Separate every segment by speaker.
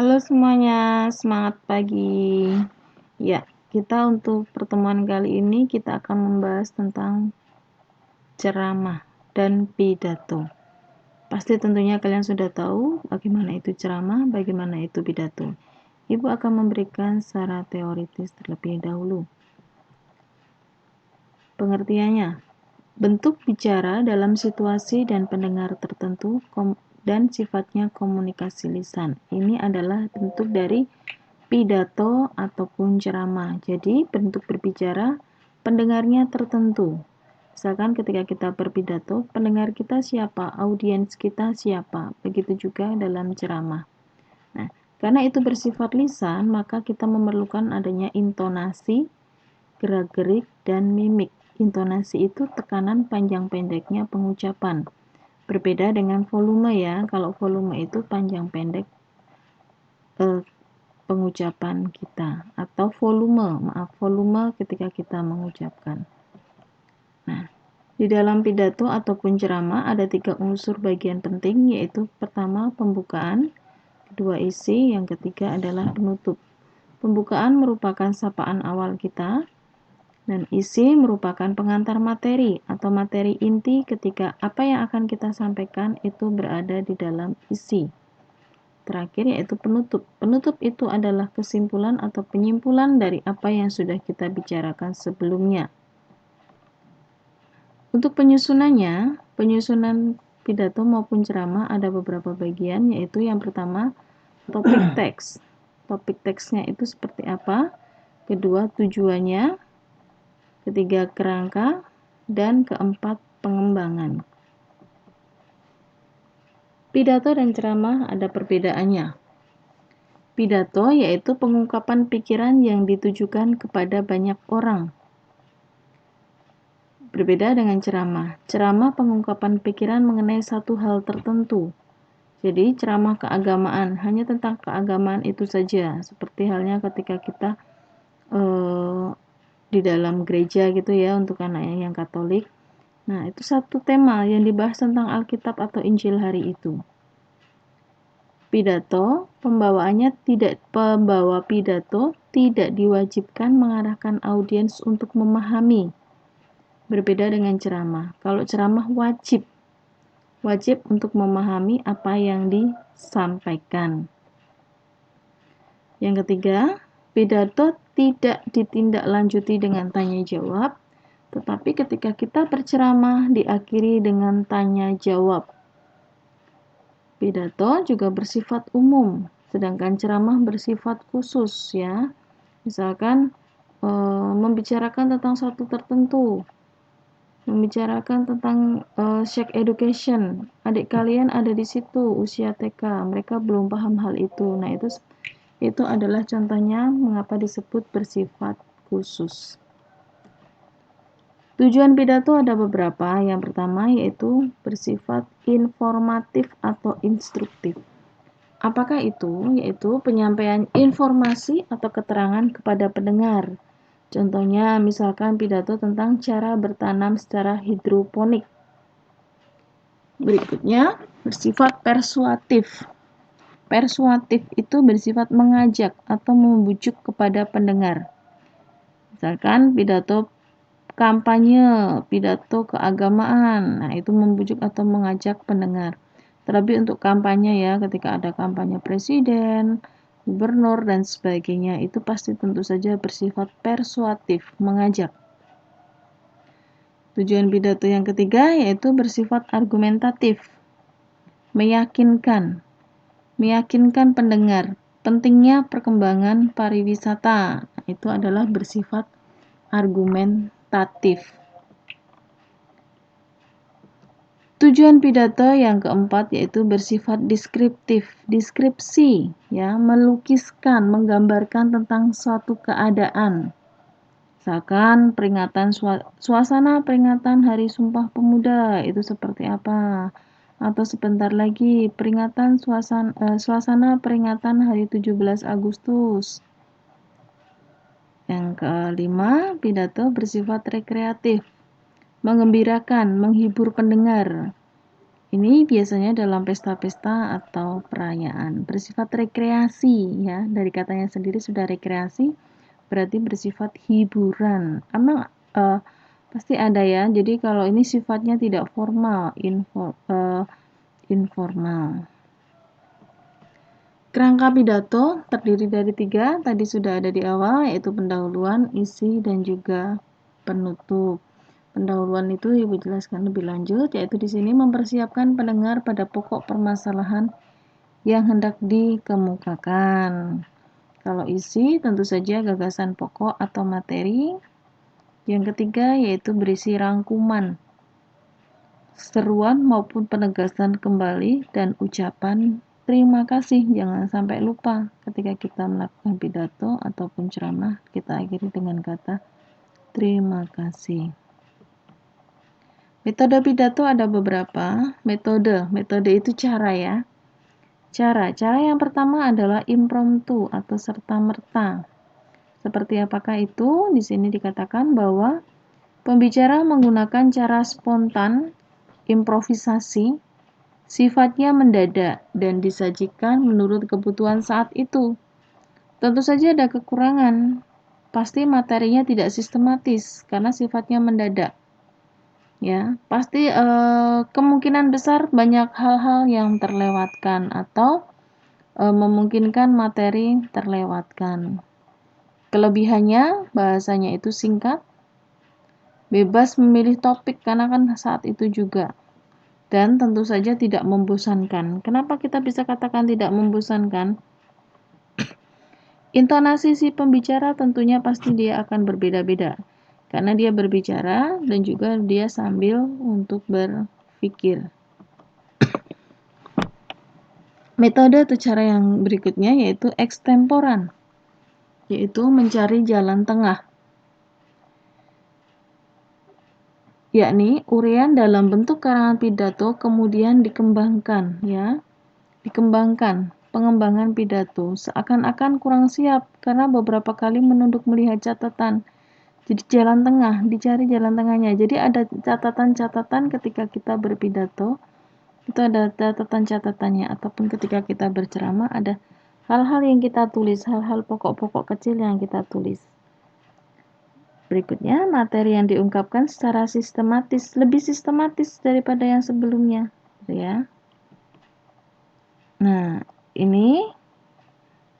Speaker 1: Halo semuanya, semangat pagi. Ya, kita untuk pertemuan kali ini kita akan membahas tentang ceramah dan pidato. Pasti tentunya kalian sudah tahu bagaimana itu ceramah, bagaimana itu pidato. Ibu akan memberikan secara teoritis terlebih dahulu. Pengertiannya, bentuk bicara dalam situasi dan pendengar tertentu dan sifatnya komunikasi lisan. Ini adalah bentuk dari pidato ataupun ceramah. Jadi, bentuk berbicara pendengarnya tertentu. Misalkan ketika kita berpidato, pendengar kita siapa, audiens kita siapa. Begitu juga dalam ceramah. Nah, karena itu bersifat lisan, maka kita memerlukan adanya intonasi, gerak-gerik, dan mimik. Intonasi itu tekanan panjang pendeknya pengucapan. Berbeda dengan volume ya. Kalau volume itu panjang pendek pengucapan kita, atau volume ketika kita mengucapkan. Nah, di dalam pidato ataupun ceramah ada 3 unsur bagian penting, yaitu pertama pembukaan, kedua isi, yang ketiga adalah penutup. Pembukaan merupakan sapaan awal kita, dan isi merupakan pengantar materi atau materi inti ketika apa yang akan kita sampaikan itu berada di dalam isi. Terakhir yaitu penutup. Penutup itu adalah kesimpulan atau penyimpulan dari apa yang sudah kita bicarakan sebelumnya. Untuk penyusunan pidato maupun ceramah ada beberapa bagian, yaitu yang pertama topik teks. Topik teksnya itu seperti apa? Kedua, tujuannya. Ketiga, kerangka. Dan keempat, pengembangan. Pidato dan ceramah ada perbedaannya. Pidato yaitu pengungkapan pikiran yang ditujukan kepada banyak orang. Berbeda dengan ceramah. Ceramah pengungkapan pikiran mengenai satu hal tertentu. Jadi ceramah keagamaan hanya tentang keagamaan itu saja. Seperti halnya ketika kita di dalam gereja gitu ya, untuk anak yang Katolik. Nah, itu satu tema yang dibahas tentang Alkitab atau Injil hari itu. Pidato, pembawa pidato tidak diwajibkan mengarahkan audiens untuk memahami. Berbeda dengan ceramah. Kalau ceramah wajib untuk memahami apa yang disampaikan. Yang ketiga, pidato tidak ditindaklanjuti dengan tanya jawab, tetapi ketika kita berceramah diakhiri dengan tanya jawab. Pidato juga bersifat umum, sedangkan ceramah bersifat khusus ya. Misalkan membicarakan tentang satu tertentu, membicarakan tentang sex education. Adik kalian ada di situ usia TK, mereka belum paham hal itu. Nah, itu adalah contohnya mengapa disebut bersifat khusus. Tujuan pidato ada beberapa. Yang pertama yaitu bersifat informatif atau instruktif. Apakah itu? Yaitu penyampaian informasi atau keterangan kepada pendengar. Contohnya misalkan pidato tentang cara bertanam secara hidroponik. Berikutnya bersifat persuatif. Persuatif itu bersifat mengajak atau membujuk kepada pendengar. Misalkan pidato kampanye, pidato keagamaan. Nah, itu membujuk atau mengajak pendengar. Terlebih untuk kampanye ya, ketika ada kampanye presiden, gubernur, dan sebagainya, itu pasti tentu saja bersifat persuatif, mengajak. Tujuan pidato yang ketiga yaitu bersifat argumentatif, meyakinkan pendengar pentingnya perkembangan pariwisata. Nah, itu adalah bersifat argumentatif. Tujuan pidato yang keempat yaitu bersifat deskriptif, deskripsi, ya, melukiskan, menggambarkan tentang suatu keadaan. Misalkan suasana peringatan Hari Sumpah Pemuda itu seperti apa? Atau sebentar lagi suasana peringatan Hari 17 Agustus. Yang kelima, pidato bersifat rekreatif, mengembirakan, menghibur pendengar. Ini biasanya dalam pesta-pesta atau perayaan. Bersifat rekreasi ya, dari katanya sendiri sudah rekreasi, berarti bersifat hiburan. Emang pasti ada ya. Jadi kalau ini sifatnya tidak formal, informal. Kerangka pidato terdiri dari 3, tadi sudah ada di awal, yaitu pendahuluan, isi, dan juga penutup. Pendahuluan itu Ibu jelaskan lebih lanjut, yaitu di sini mempersiapkan pendengar pada pokok permasalahan yang hendak dikemukakan. Kalau isi, tentu saja gagasan pokok atau materi. Yang ketiga, yaitu berisi rangkuman, seruan maupun penegasan kembali, dan ucapan terima kasih. Jangan sampai lupa ketika kita melakukan pidato ataupun ceramah, kita akhiri dengan kata terima kasih. Metode pidato ada beberapa. Metode itu cara ya. Cara yang pertama adalah impromptu atau serta-merta. Seperti apakah itu? Di sini dikatakan bahwa pembicara menggunakan cara spontan, improvisasi, sifatnya mendadak dan disajikan menurut kebutuhan saat itu. Tentu saja ada kekurangan. Pasti materinya tidak sistematis karena sifatnya mendadak. Ya, pasti kemungkinan besar banyak hal-hal yang terlewatkan atau memungkinkan materi terlewatkan. Kelebihannya, bahasanya itu singkat, bebas memilih topik karena kan saat itu juga, dan tentu saja tidak membosankan. Kenapa kita bisa katakan tidak membosankan? Intonasi si pembicara tentunya pasti dia akan berbeda-beda. Karena dia berbicara dan juga dia sambil untuk berpikir. Metode atau cara yang berikutnya yaitu ekstemporan, yaitu mencari jalan tengah, yakni uraian dalam bentuk karangan pidato kemudian dikembangkan ya. Pengembangan pidato seakan-akan kurang siap karena beberapa kali menunduk melihat catatan. Jadi jalan tengah, dicari jalan tengahnya. Jadi ada catatan-catatan ketika kita berpidato, itu ada catatan-catatannya, ataupun ketika kita berceramah ada hal-hal yang kita tulis, hal-hal pokok-pokok kecil yang kita tulis. Berikutnya, materi yang diungkapkan secara sistematis, lebih sistematis daripada yang sebelumnya, ya. Nah, ini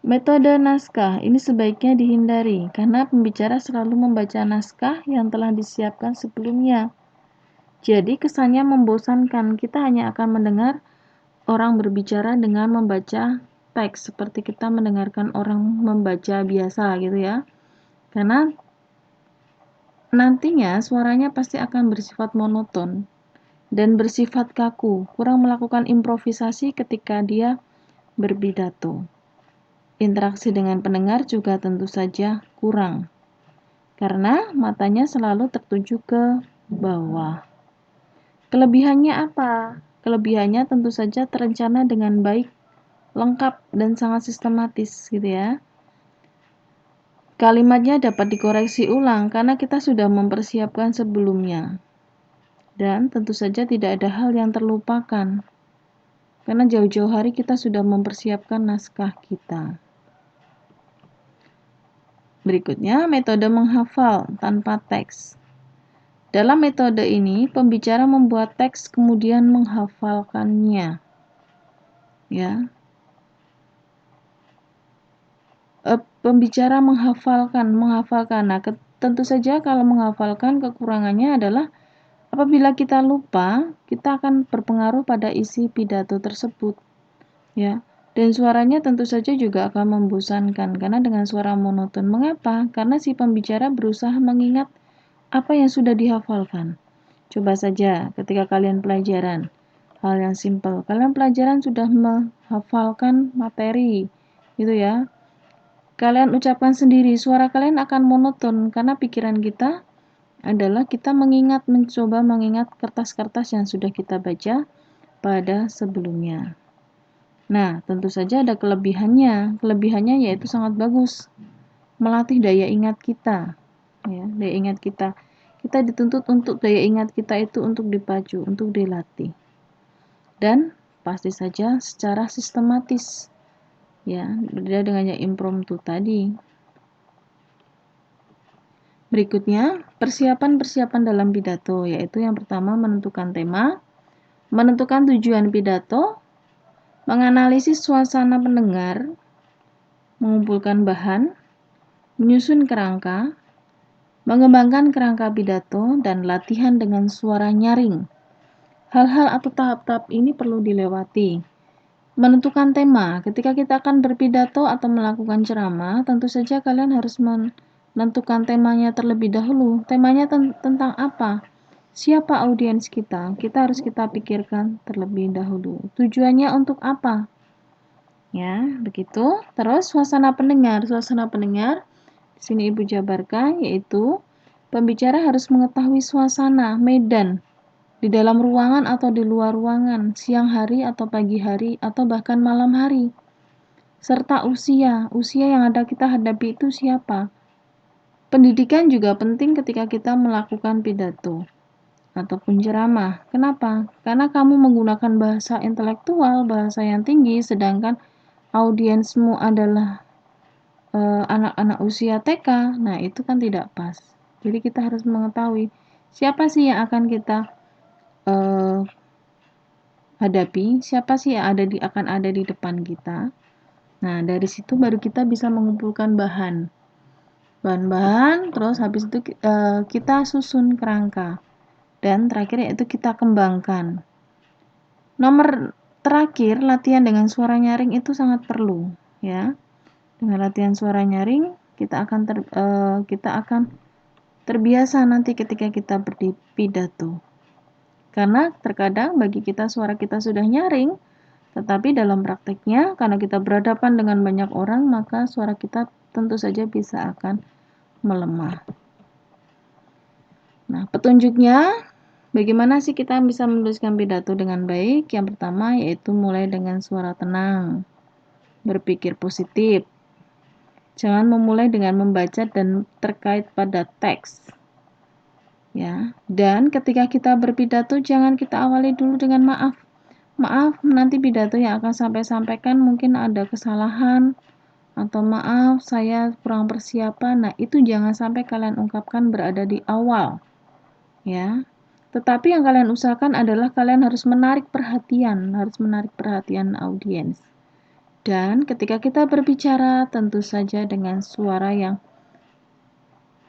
Speaker 1: metode naskah. Ini sebaiknya dihindari karena pembicara selalu membaca naskah yang telah disiapkan sebelumnya. Jadi kesannya membosankan. Kita hanya akan mendengar orang berbicara dengan membaca teks seperti kita mendengarkan orang membaca biasa gitu ya. Karena nantinya suaranya pasti akan bersifat monoton dan bersifat kaku, kurang melakukan improvisasi ketika dia berpidato. Interaksi dengan pendengar juga tentu saja kurang, karena matanya selalu tertuju ke bawah. Kelebihannya apa? Kelebihannya tentu saja terencana dengan baik, lengkap, dan sangat sistematis gitu ya. Kalimatnya dapat dikoreksi ulang karena kita sudah mempersiapkan sebelumnya. Dan tentu saja tidak ada hal yang terlupakan, karena jauh-jauh hari kita sudah mempersiapkan naskah kita. Berikutnya, metode menghafal tanpa teks. Dalam metode ini, pembicara membuat teks kemudian menghafalkannya. Ya. Pembicara menghafalkan. Nah, tentu saja kalau menghafalkan kekurangannya adalah apabila kita lupa, kita akan berpengaruh pada isi pidato tersebut. Ya. Dan suaranya tentu saja juga akan membosankan karena dengan suara monoton. Mengapa? Karena si pembicara berusaha mengingat apa yang sudah dihafalkan. Coba saja ketika kalian pelajaran, hal yang simpel. Kalian pelajaran sudah menghafalkan materi, gitu ya. Kalian ucapkan sendiri, suara kalian akan monoton karena pikiran kita adalah kita mencoba mengingat kertas-kertas yang sudah kita baca pada sebelumnya. Nah, tentu saja ada kelebihannya. Kelebihannya yaitu sangat bagus. Melatih daya ingat kita. Ya, daya ingat kita. Kita dituntut untuk daya ingat kita itu untuk dipacu, untuk dilatih. dan pasti saja secara sistematis. Ya, berbeda dengan yang impromptu tadi. Berikutnya, persiapan-persiapan dalam pidato, yaitu yang pertama menentukan tema, menentukan tujuan pidato, menganalisis suasana pendengar, mengumpulkan bahan, menyusun kerangka, mengembangkan kerangka pidato, dan latihan dengan suara nyaring. Hal-hal atau tahap-tahap ini perlu dilewati. Menentukan tema. Ketika kita akan berpidato atau melakukan ceramah, tentu saja kalian harus menentukan temanya terlebih dahulu. Temanya tentang apa? Siapa audiens kita? Kita harus pikirkan terlebih dahulu. Tujuannya untuk apa? Ya, begitu. Terus suasana pendengar. Suasana pendengar di sini Ibu jabarkan, yaitu pembicara harus mengetahui suasana, medan, di dalam ruangan atau di luar ruangan, siang hari atau pagi hari, atau bahkan malam hari. Serta usia yang ada kita hadapi itu siapa. Pendidikan juga penting ketika kita melakukan pidato ataupun ceramah. Kenapa? Karena kamu menggunakan bahasa intelektual, bahasa yang tinggi, sedangkan audiensmu adalah anak-anak usia TK, nah itu kan tidak pas. Jadi kita harus mengetahui siapa sih yang akan kita hadapi, siapa sih yang akan ada di depan kita. Nah, dari situ baru kita bisa mengumpulkan bahan-bahan, terus habis itu kita susun kerangka, dan terakhir yaitu kita kembangkan. Nomor terakhir, latihan dengan suara nyaring itu sangat perlu, ya. Dengan latihan suara nyaring, kita akan terbiasa nanti ketika kita berpidato. Karena terkadang bagi kita suara kita sudah nyaring, tetapi dalam prakteknya karena kita berhadapan dengan banyak orang, maka suara kita tentu saja bisa akan melemah. Nah, petunjuknya bagaimana sih kita bisa menuliskan pidato dengan baik? Yang pertama yaitu mulai dengan suara tenang, berpikir positif. Jangan memulai dengan membaca dan terkait pada teks. Ya, dan ketika kita berpidato jangan kita awali dulu dengan maaf. Maaf, nanti pidato yang akan sampaikan mungkin ada kesalahan atau maaf saya kurang persiapan. Nah, itu jangan sampai kalian ungkapkan berada di awal. Ya. Tetapi yang kalian usahakan adalah kalian harus menarik perhatian audiens. Dan ketika kita berbicara tentu saja dengan suara yang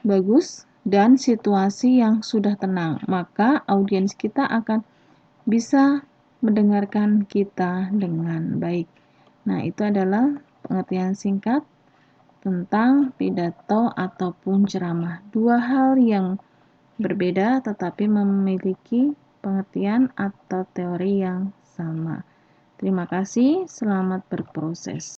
Speaker 1: bagus dan situasi yang sudah tenang, maka audiens kita akan bisa mendengarkan kita dengan baik. Nah, itu adalah pengertian singkat tentang pidato ataupun ceramah. Dua hal yang berbeda tetapi memiliki pengertian atau teori yang sama. Terima kasih, selamat berproses.